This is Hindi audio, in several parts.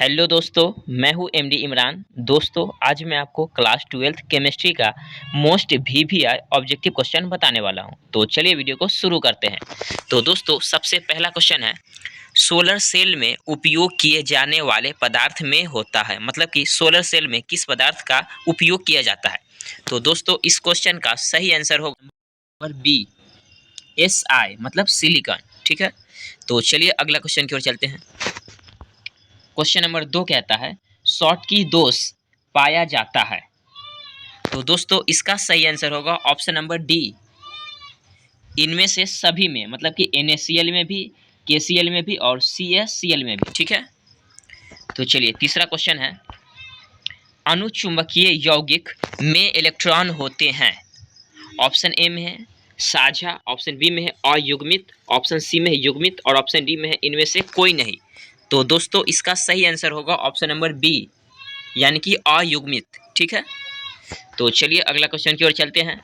हेलो दोस्तों, मैं हूं एमडी इमरान। दोस्तों, आज मैं आपको क्लास 12th केमिस्ट्री का मोस्ट वीवीआई ऑब्जेक्टिव क्वेश्चन बताने वाला हूं। तो चलिए वीडियो को शुरू करते हैं। तो दोस्तों, सबसे पहला क्वेश्चन है, सोलर सेल में उपयोग किए जाने वाले पदार्थ में होता है। मतलब कि सोलर सेल में किस पदार्थ का उपयोग किया जाता है। तो दोस्तों, इस क्वेश्चन का सही आंसर होगा नंबर बी, SI मतलब सिलिकॉन। ठीक है, तो चलिए अगला क्वेश्चन की ओर चलते हैं। क्वेश्चन नंबर 2 कहता है, शॉटकी दोष पाया जाता है। तो दोस्तों, इसका सही आंसर होगा ऑप्शन नंबर डी, इनमें से सभी में। मतलब कि NaCl में भी, KCl में भी और CaCl में भी। ठीक है, तो चलिए तीसरा क्वेश्चन है, अनुचुंबकीय यौगिक में इलेक्ट्रॉन होते हैं। ऑप्शन ए में है साझा, ऑप्शन बी में है अयुग्मित, ऑप्शन सी में है युग्मित और ऑप्शन डी में है इनमें से कोई नहीं। तो दोस्तों, इसका सही आंसर होगा ऑप्शन नंबर बी, यानी कि अयुग्मित। ठीक है, तो चलिए अगला क्वेश्चन की ओर चलते हैं।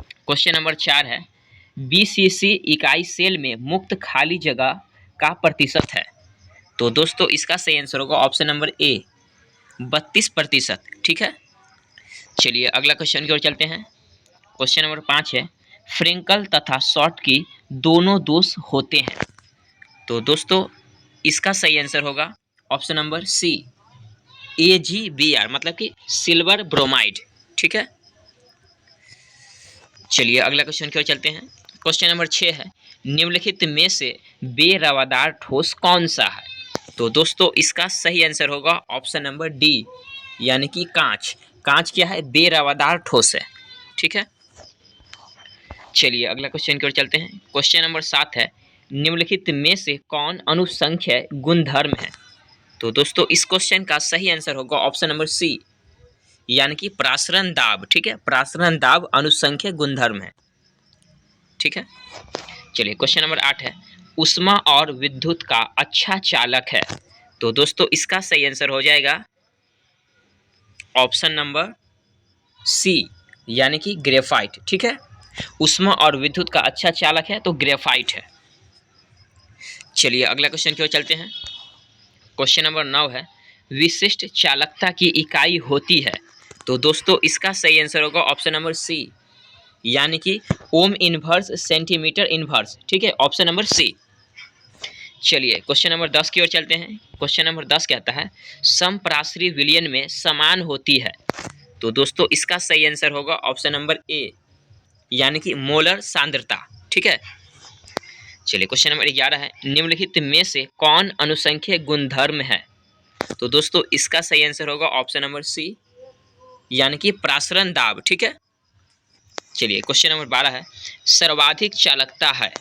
क्वेश्चन नंबर 4 है, BCC इकाई सेल में मुक्त खाली जगह का प्रतिशत है। तो दोस्तों, इसका सही आंसर होगा ऑप्शन नंबर ए, 32%। ठीक है, चलिए अगला क्वेश्चन की ओर चलते हैं। क्वेश्चन नंबर 5 है, फ्रेंकल तथा शॉटकी दोनों दोष होते हैं। तो दोस्तों, इसका सही आंसर होगा ऑप्शन नंबर सी, AgBr मतलब कि सिल्वर ब्रोमाइड। ठीक है, चलिए अगला क्वेश्चन की ओर चलते हैं। क्वेश्चन नंबर 6 है, निम्नलिखित में से बेरवादार ठोस कौन सा है। तो दोस्तों, इसका सही आंसर होगा ऑप्शन नंबर डी, यानी कि कांच। कांच क्या है, बेरवादार ठोस है। ठीक है, चलिए अगला क्वेश्चन की ओर चलते हैं। क्वेश्चन नंबर 7 है, निम्नलिखित में से कौन अनुसंख्य गुणधर्म है। तो दोस्तों, इस क्वेश्चन का सही आंसर होगा ऑप्शन नंबर सी, यानी कि प्रासरण दाब। ठीक है, प्रासरण दाब अनुसंख्य गुणधर्म है। ठीक है, चलिए क्वेश्चन नंबर 8 है, ऊष्मा और विद्युत का अच्छा चालक है। तो दोस्तों, इसका सही आंसर हो जाएगा ऑप्शन नंबर सी, यानी कि ग्रेफाइट। ठीक है, ऊष्मा और विद्युत का अच्छा चालक है तो ग्रेफाइट है। चलिए अगला क्वेश्चन की ओर चलते हैं। क्वेश्चन नंबर 9 है, विशिष्ट चालकता की इकाई होती है। तो दोस्तों, इसका सही आंसर होगा ऑप्शन नंबर सी, यानी कि ओम इनवर्स सेंटीमीटर इनवर्स। ठीक है, ऑप्शन नंबर सी। चलिए क्वेश्चन नंबर 10 की ओर चलते हैं। क्वेश्चन नंबर 10 कहता है, समप्रासरी विलयन में समान होती है। तो दोस्तों, इसका सही आंसर होगा ऑप्शन नंबर ए, यानी कि मोलर सांद्रता। ठीक है, चलिए क्वेश्चन नंबर 11 है, निम्नलिखित में से कौन अनुसंख्य गुणधर्म है। तो दोस्तों, इसका सही आंसर होगा ऑप्शन नंबर सी, यानी कि प्रासरण दाब। ठीक है, चलिए क्वेश्चन नंबर 12 है, सर्वाधिक चालकता है।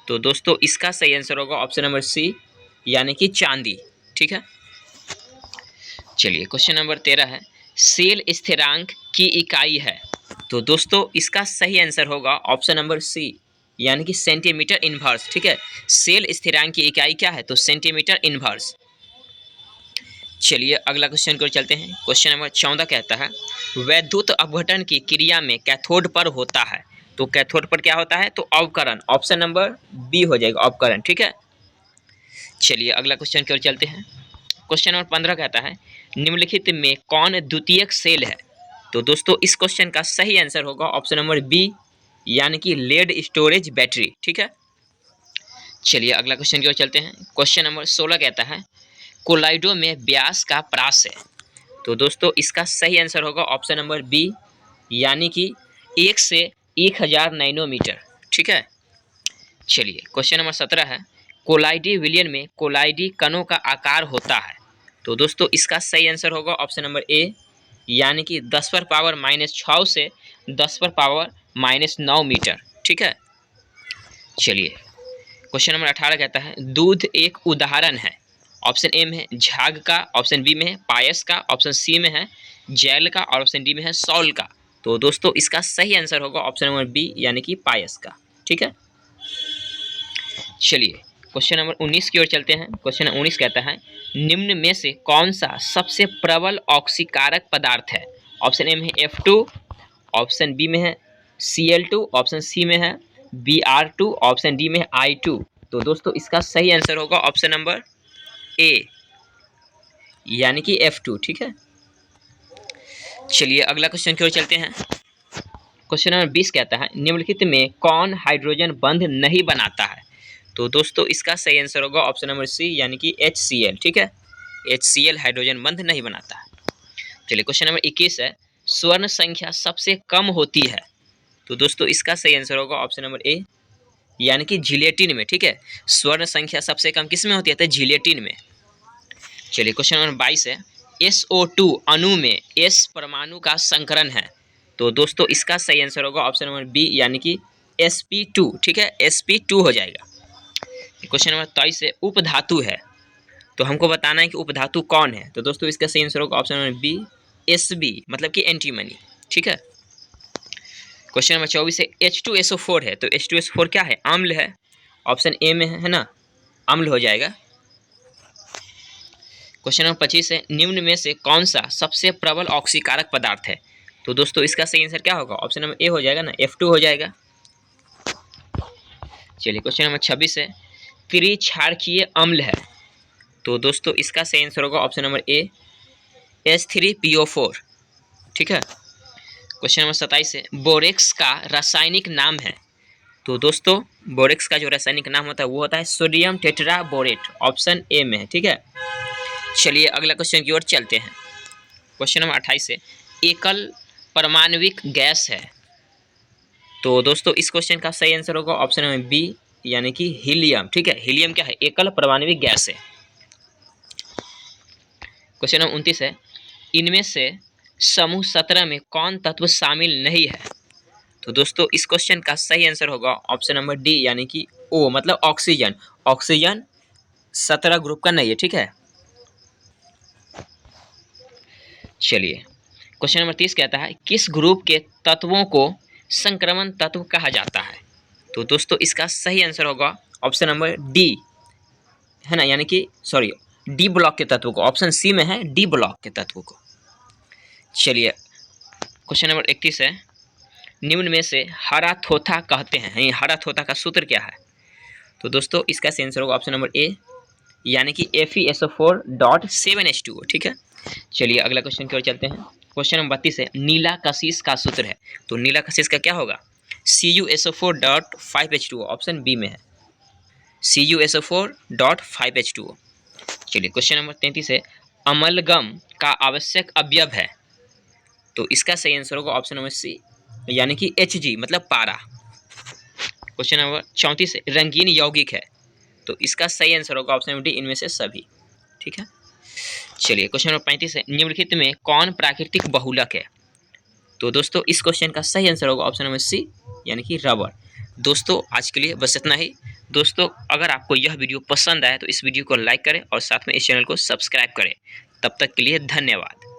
तो दोस्तों, इसका सही आंसर होगा ऑप्शन नंबर सी, यानी कि चांदी। ठीक है, चलिए क्वेश्चन नंबर 13 है, सेल स्थिरांक की इकाई है। तो दोस्तों, इसका सही आंसर होगा ऑप्शन नंबर सी, यानी कि सेंटीमीटर इनवर्स। ठीक है, सेल स्थिरांक की इकाई क्या है, तो सेंटीमीटर इनवर्स। चलिए अगला क्वेश्चन की ओर चलते हैं। क्वेश्चन नंबर 14 कहता है, वैद्युत अपघटन की क्रिया में कैथोड पर होता है। तो कैथोड पर क्या होता है, तो अवकरण। ऑप्शन नंबर बी हो जाएगा, अवकरण। ठीक है, चलिए अगला क्वेश्चन की ओर चलते हैं। क्वेश्चन नंबर 15 कहता है, निम्नलिखित में कौन द्वितीयक सेल है। तो दोस्तों, इस क्वेश्चन का सही आंसर होगा ऑप्शन नंबर बी, यानी कि लेड स्टोरेज बैटरी। ठीक है, चलिए अगला क्वेश्चन की ओर चलते हैं। क्वेश्चन नंबर 16 कहता है, कोलाइडो में व्यास का प्रास है। तो दोस्तों, इसका सही आंसर होगा ऑप्शन नंबर बी, यानी कि 1 से 1000 नैनोमीटर। ठीक है, चलिए क्वेश्चन नंबर 17 है, कोलाइडी विलयन में कोलाइडी कणों का आकार होता है। तो दोस्तों, इसका सही आंसर होगा ऑप्शन नंबर ए, यानी कि 10⁻⁻6 से 10⁻⁻9 मीटर। ठीक है, चलिए क्वेश्चन नंबर 18 कहता है, दूध एक उदाहरण है। ऑप्शन ए में है झाग का, ऑप्शन बी में है पायस का, ऑप्शन सी में है जैल का और ऑप्शन डी में है सॉल का। तो दोस्तों, इसका सही आंसर होगा ऑप्शन नंबर बी, यानी कि पायस का। ठीक है, चलिए क्वेश्चन नंबर 19 की ओर चलते हैं। क्वेश्चन 19 कहता है, निम्न में से कौन सा सबसे प्रबल ऑक्सीकारक पदार्थ है। ऑप्शन ए में है F2, ऑप्शन बी में है Cl2, ऑप्शन सी में है Br2, ऑप्शन डी में है I2। तो दोस्तों, इसका सही आंसर होगा ऑप्शन नंबर ए, यानी कि F2, ठीक है। चलिए अगला क्वेश्चन की ओर चलते हैं। क्वेश्चन नंबर 20 कहता है निम्नलिखित में कौन हाइड्रोजन बंध नहीं बनाता है? तो दोस्तों इसका सही आंसर होगा ऑप्शन नंबर सी, यानी कि HCl, ठीक है। HCl हाइड्रोजन बंध नहीं बनाता है। चलिए क्वेश्चन नंबर 21 है स्वर्ण संख्या सबसे कम होती है। तो दोस्तों इसका सही आंसर होगा ऑप्शन नंबर ए, यानी कि जिलेटिन में, ठीक है। स्वर्ण संख्या सबसे कम किस में होती है? तो जिलेटिन में। चलिए क्वेश्चन नंबर 22 है SO2 अणु में S परमाणु का संकरण है। तो दोस्तों इसका सही आंसर होगा ऑप्शन नंबर बी, यानी कि sp2, ठीक है। sp2 हो जाएगा। क्वेश्चन नंबर 23 है उपधातु है, तो हमको बताना है कि उपधातु कौन है। तो दोस्तों इसका सही आंसर होगा ऑप्शन नंबर बी, Sb, मतलब कि एंटीमनी, ठीक है। क्वेश्चन नंबर 24 है H2SO4 है, तो H2SO4 क्या है? अम्ल है। ऑप्शन ए में है ना, अम्ल हो जाएगा। क्वेश्चन नंबर 25 है निम्न में से कौन सा सबसे प्रबल ऑक्सीकारक पदार्थ है? तो दोस्तों इसका सही आंसर क्या होगा? ऑप्शन नंबर ए हो जाएगा ना, F2 हो जाएगा। चलिए क्वेश्चन नंबर 26 है त्रिक्षारकीय अम्ल है। तो दोस्तों इसका सही आंसर होगा ऑप्शन नंबर ए, H3PO4, ठीक है। क्वेश्चन नंबर 27 है बोरेक्स का रासायनिक नाम है। तो दोस्तों बोरेक्स का जो रासायनिक नाम होता है वो होता है सोडियम टेट्राबोरेट, ऑप्शन ए में है, ठीक है। चलिए अगला क्वेश्चन की ओर चलते हैं। क्वेश्चन नंबर 28 है एकल परमाणविक गैस है। तो दोस्तों इस क्वेश्चन का सही आंसर होगा ऑप्शन नंबर बी, यानी कि हीलियम, ठीक है। हीलियम क्या है? एकल परमाणविक गैस है। क्वेश्चन नंबर 29 है इनमें से समूह 17 में कौन तत्व शामिल नहीं है? तो दोस्तों इस क्वेश्चन का सही आंसर होगा ऑप्शन नंबर डी, यानी कि ओ, मतलब ऑक्सीजन। ऑक्सीजन 17 ग्रुप का नहीं है, ठीक है। चलिए क्वेश्चन नंबर 30 कहता है किस ग्रुप के तत्वों को संक्रमण तत्व कहा जाता है? तो दोस्तों इसका सही आंसर होगा ऑप्शन नंबर डी, है ना, यानी कि सॉरी डी ब्लॉक के तत्व को। ऑप्शन सी में है डी ब्लॉक के तत्व को। चलिए क्वेश्चन नंबर 31 है निम्न में से हरा थोथा कहते हैं, हरा थोथा का सूत्र क्या है? तो दोस्तों इसका सही आंसर होगा ऑप्शन नंबर ए, यानी कि FeSO4.7H2O, ठीक है। चलिए अगला क्वेश्चन की ओर चलते हैं। क्वेश्चन नंबर 32 है नीला कशिश का सूत्र है। तो नीला कशिश का क्या होगा? CuSO4.5H2O, ऑप्शन बी में है, CuSO4.5H2O। चलिए क्वेश्चन नंबर 33 है अमलगम का आवश्यक अवयव है। तो इसका सही आंसर होगा ऑप्शन नंबर सी, यानी कि Hg, मतलब पारा। क्वेश्चन नंबर 34 है रंगीन यौगिक है। तो इसका सही आंसर होगा ऑप्शन नंबर डी, इनमें से सभी, ठीक है। चलिए क्वेश्चन नंबर 35 है निम्नलिखित में कौन प्राकृतिक बहुलक है? तो दोस्तों इस क्वेश्चन का सही आंसर होगा ऑप्शन नंबर सी, यानी कि रबर। दोस्तों आज के लिए बस इतना ही। दोस्तों अगर आपको यह वीडियो पसंद आए तो इस वीडियो को लाइक करें और साथ में इस चैनल को सब्सक्राइब करें। तब तक के लिए धन्यवाद।